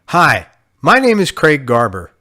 Hi, my name is Craig Garber.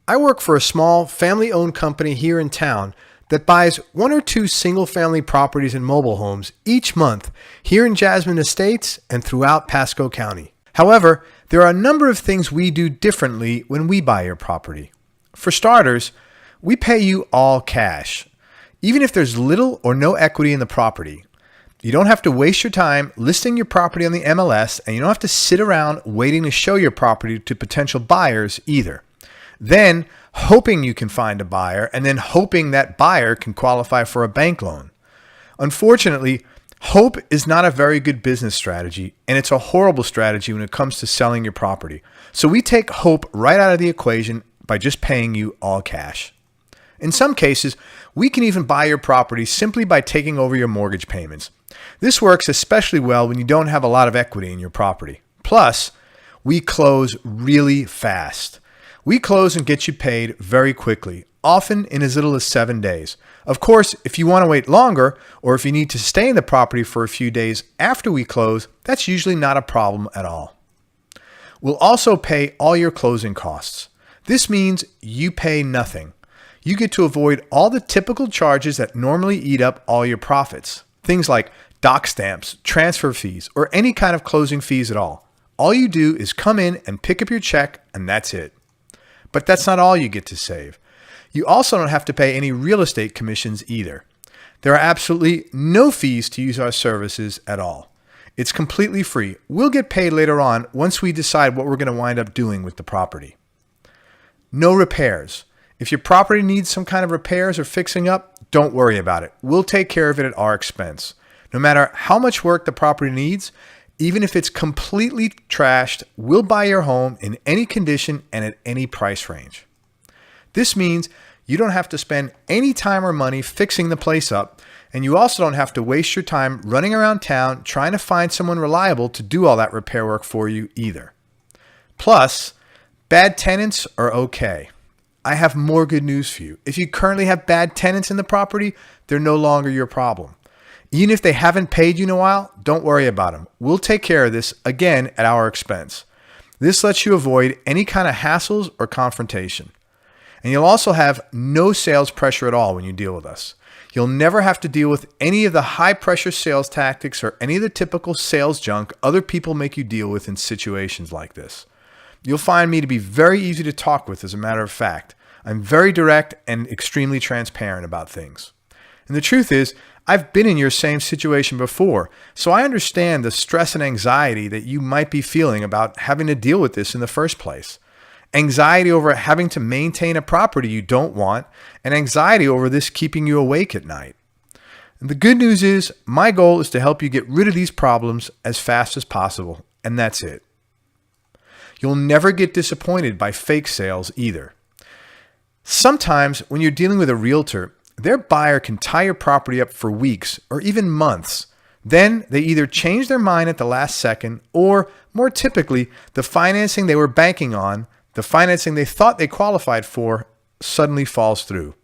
I work for a small family-owned company here in town that buys one or two single-family properties and mobile homes each month here in Jasmine Estates and throughout Pasco County. However, there are a number of things we do differently when we buy your property. For starters, we pay you all cash, even if there's little or no equity in the property. You don't have to waste your time listing your property on the MLS, and you don't have to sit around waiting to show your property to potential buyers either. Then hoping you can find a buyer, and then hoping that buyer can qualify for a bank loan. Unfortunately, hope is not a very good business strategy, and it's a horrible strategy when it comes to selling your property. So we take hope right out of the equation by just paying you all cash. In some cases, we can even buy your property simply by taking over your mortgage payments. This works especially well when you don't have a lot of equity in your property. Plus, we close really fast. We close and get you paid very quickly, often in as little as 7 days. Of course, if you want to wait longer, or if you need to stay in the property for a few days after we close, that's usually not a problem at all. We'll also pay all your closing costs. This means you pay nothing. You get to avoid all the typical charges that normally eat up all your profits. Things like doc stamps, transfer fees, or any kind of closing fees at all. All you do is come in and pick up your check, and that's it. But that's not all you get to save. You also don't have to pay any real estate commissions either. There are absolutely no fees to use our services at all. It's completely free. We'll get paid later on once we decide what we're going to wind up doing with the property. No repairs. If your property needs some kind of repairs or fixing up, don't worry about it. We'll take care of it at our expense. No matter how much work the property needs, even if it's completely trashed, we'll buy your home in any condition and at any price range. This means you don't have to spend any time or money fixing the place up, and you also don't have to waste your time running around town trying to find someone reliable to do all that repair work for you either. Plus, bad tenants are okay. I have more good news for you. If you currently have bad tenants in the property, they're no longer your problem. Even if they haven't paid you in a while, don't worry about them. We'll take care of this, again, at our expense. This lets you avoid any kind of hassles or confrontation. And you'll also have no sales pressure at all when you deal with us. You'll never have to deal with any of the high-pressure sales tactics or any of the typical sales junk other people make you deal with in situations like this. You'll find me to be very easy to talk with, as a matter of fact. I'm very direct and extremely transparent about things. And the truth is, I've been in your same situation before, so I understand the stress and anxiety that you might be feeling about having to deal with this in the first place. Anxiety over having to maintain a property you don't want, and anxiety over this keeping you awake at night. And the good news is, my goal is to help you get rid of these problems as fast as possible, and that's it. You'll never get disappointed by fake sales either. Sometimes when you're dealing with a realtor, their buyer can tie your property up for weeks or even months. Then they either change their mind at the last second, or more typically, the financing they were banking on, the financing they thought they qualified for, suddenly falls through.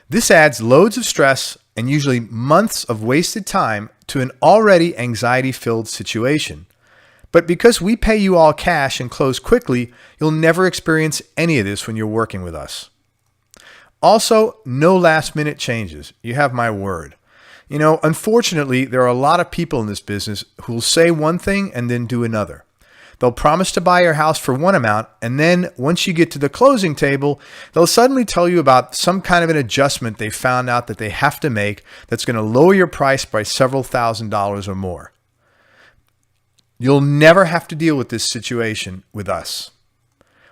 This adds loads of stress and usually months of wasted time to an already anxiety-filled situation. But because we pay you all cash and close quickly, you'll never experience any of this when you're working with us. Also, no last-minute changes. You have my word. You know, unfortunately, there are a lot of people in this business who will say one thing and then do another. They'll promise to buy your house for one amount, and then once you get to the closing table, they'll suddenly tell you about some kind of an adjustment they found out that they have to make that's going to lower your price by several $1,000s or more. You'll never have to deal with this situation with us.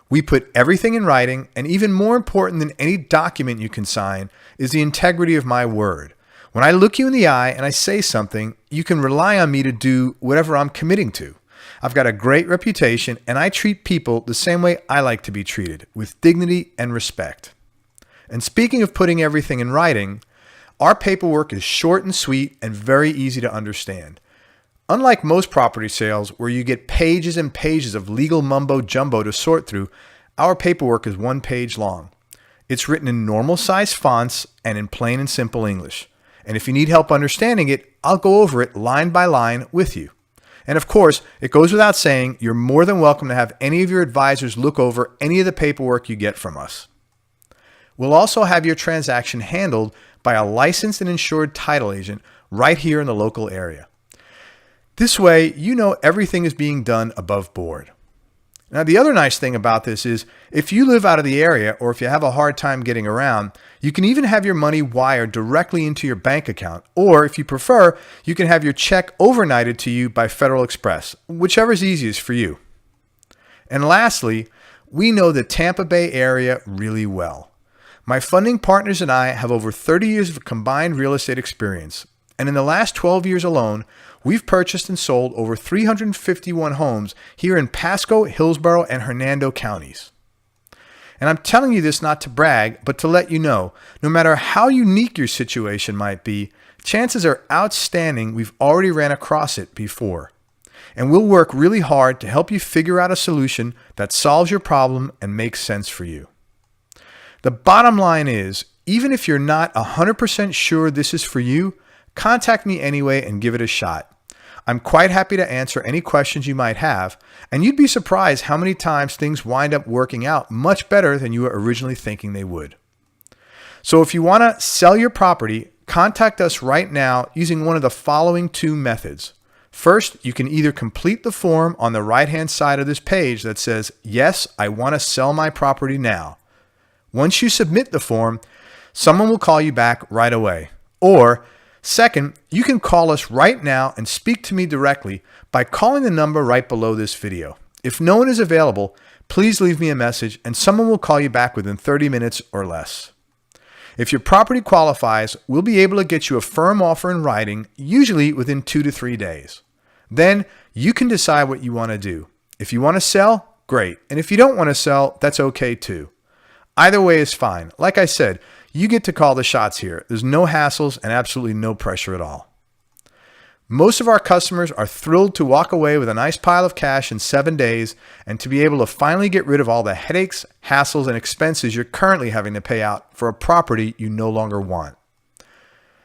We put everything in writing, and even more important than any document you can sign is the integrity of my word. When I look you in the eye and I say something, you can rely on me to do whatever I'm committing to. I've got a great reputation, and I treat people the same way I like to be treated, with dignity and respect. And speaking of putting everything in writing, our paperwork is short and sweet and very easy to understand. Unlike most property sales where you get pages and pages of legal mumbo jumbo to sort through, our paperwork is 1 page long. It's written in normal size fonts and in plain and simple English. And if you need help understanding it, I'll go over it line by line with you. And of course, it goes without saying, you're more than welcome to have any of your advisors look over any of the paperwork you get from us. We'll also have your transaction handled by a licensed and insured title agent right here in the local area. This way, you know everything is being done above board. Now, the other nice thing about this is if you live out of the area or if you have a hard time getting around, you can even have your money wired directly into your bank account. Or if you prefer, you can have your check overnighted to you by Federal Express, whichever is easiest for you. And lastly, we know the Tampa Bay area really well. My funding partners and I have over 30 years of combined real estate experience. And in the last 12 years alone, we've purchased and sold over 351 homes here in Pasco, Hillsborough, and Hernando counties. And I'm telling you this not to brag, but to let you know, no matter how unique your situation might be, chances are outstanding we've already ran across it before. And we'll work really hard to help you figure out a solution that solves your problem and makes sense for you. The bottom line is, even if you're not 100% sure this is for you, contact me anyway and give it a shot. I'm quite happy to answer any questions you might have, and you'd be surprised how many times things wind up working out much better than you were originally thinking they would. So if you want to sell your property, contact us right now using one of the following two methods. First, you can either complete the form on the right-hand side of this page that says, "Yes, I want to sell my property now." Once you submit the form, someone will call you back right away. Or, second, you can call us right now and speak to me directly by calling the number right below this video. If no one is available, please leave me a message and someone will call you back within 30 minutes or less. If your property qualifies, we'll be able to get you a firm offer in writing, usually within 2 to 3 days. Then you can decide what you want to do. If you want to sell, great. And if you don't want to sell, that's okay too. Either way is fine. Like I said, you get to call the shots here. There's no hassles and absolutely no pressure at all. Most of our customers are thrilled to walk away with a nice pile of cash in 7 days and to be able to finally get rid of all the headaches, hassles, and expenses you're currently having to pay out for a property you no longer want.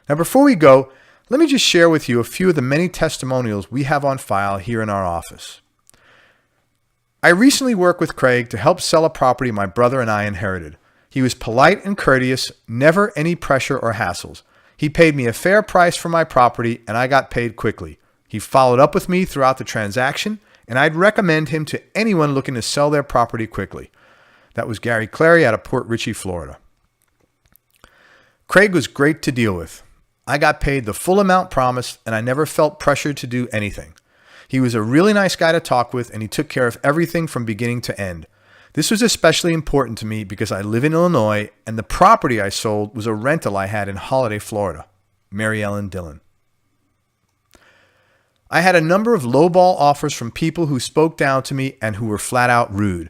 Now, before we go, let me just share with you a few of the many testimonials we have on file here in our office. I recently worked with Craig to help sell a property my brother and I inherited. He was polite and courteous, never any pressure or hassles. He paid me a fair price for my property and I got paid quickly. He followed up with me throughout the transaction and I'd recommend him to anyone looking to sell their property quickly. That was Gary Clary out of Port Richey, Florida. Craig was great to deal with. I got paid the full amount promised and I never felt pressured to do anything. He was a really nice guy to talk with and he took care of everything from beginning to end. This was especially important to me because I live in Illinois and the property I sold was a rental I had in Holiday, Florida. Mary Ellen Dillon. I had a number of lowball offers from people who spoke down to me and who were flat out rude.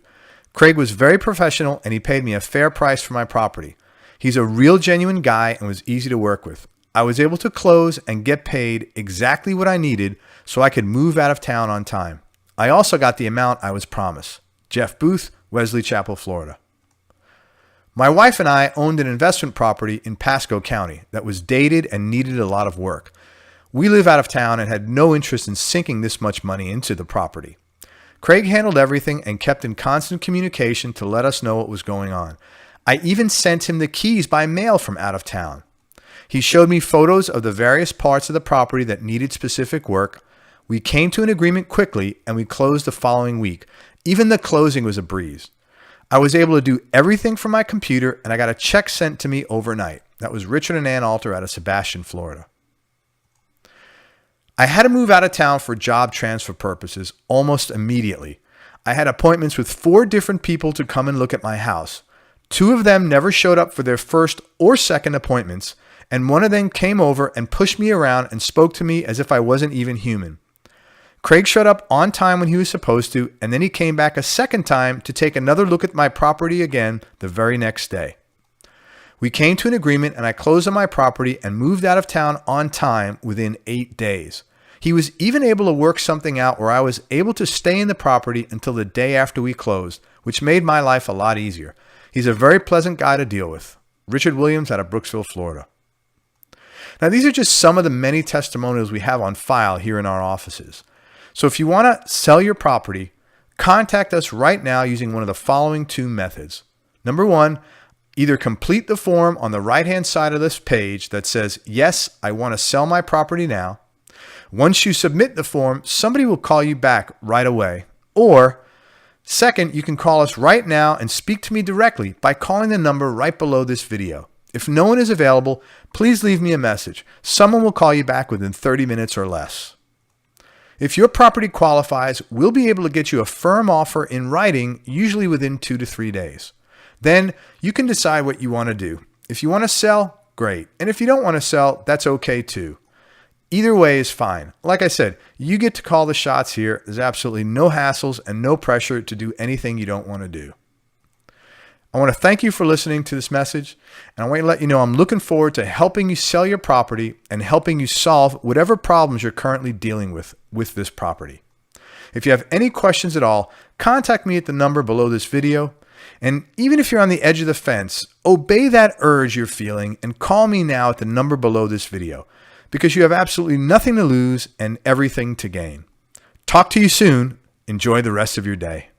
Craig was very professional and he paid me a fair price for my property. He's a real genuine guy and was easy to work with. I was able to close and get paid exactly what I needed so I could move out of town on time. I also got the amount I was promised. Jeff Booth, Wesley Chapel, Florida. My wife and I owned an investment property in Pasco County that was dated and needed a lot of work. We live out of town and had no interest in sinking this much money into the property. Craig handled everything and kept in constant communication to let us know what was going on. I even sent him the keys by mail from out of town. He showed me photos of the various parts of the property that needed specific work. We came to an agreement quickly and we closed the following week. Even the closing was a breeze. I was able to do everything from my computer and I got a check sent to me overnight. That was Richard and Ann Alter out of Sebastian, Florida. I had to move out of town for job transfer purposes almost immediately. I had appointments with 4 different people to come and look at my house. 2 of them never showed up for their first or second appointments, and one of them came over and pushed me around and spoke to me as if I wasn't even human. Craig showed up on time when he was supposed to, and then he came back a second time to take another look at my property again the very next day. We came to an agreement and I closed on my property and moved out of town on time within 8 days. He was even able to work something out where I was able to stay in the property until the day after we closed, which made my life a lot easier. He's a very pleasant guy to deal with. Richard Williams out of Brooksville, Florida. Now, these are just some of the many testimonials we have on file here in our offices. So if you want to sell your property, contact us right now using one of the following two methods. Number one, either complete the form on the right-hand side of this page that says, yes, I want to sell my property now. Once you submit the form, somebody will call you back right away. Or second, you can call us right now and speak to me directly by calling the number right below this video. If no one is available, please leave me a message. Someone will call you back within 30 minutes or less. If your property qualifies, we'll be able to get you a firm offer in writing, usually within 2 to 3 days. Then you can decide what you want to do. If you want to sell, great. And if you don't want to sell, that's okay too. Either way is fine. Like I said, you get to call the shots here. There's absolutely no hassles and no pressure to do anything you don't want to do. I want to thank you for listening to this message, and I want to let you know I'm looking forward to helping you sell your property and helping you solve whatever problems you're currently dealing with this property. If you have any questions at all, contact me at the number below this video. And even if you're on the edge of the fence, obey that urge you're feeling and call me now at the number below this video, because you have absolutely nothing to lose and everything to gain. Talk to you soon. Enjoy the rest of your day.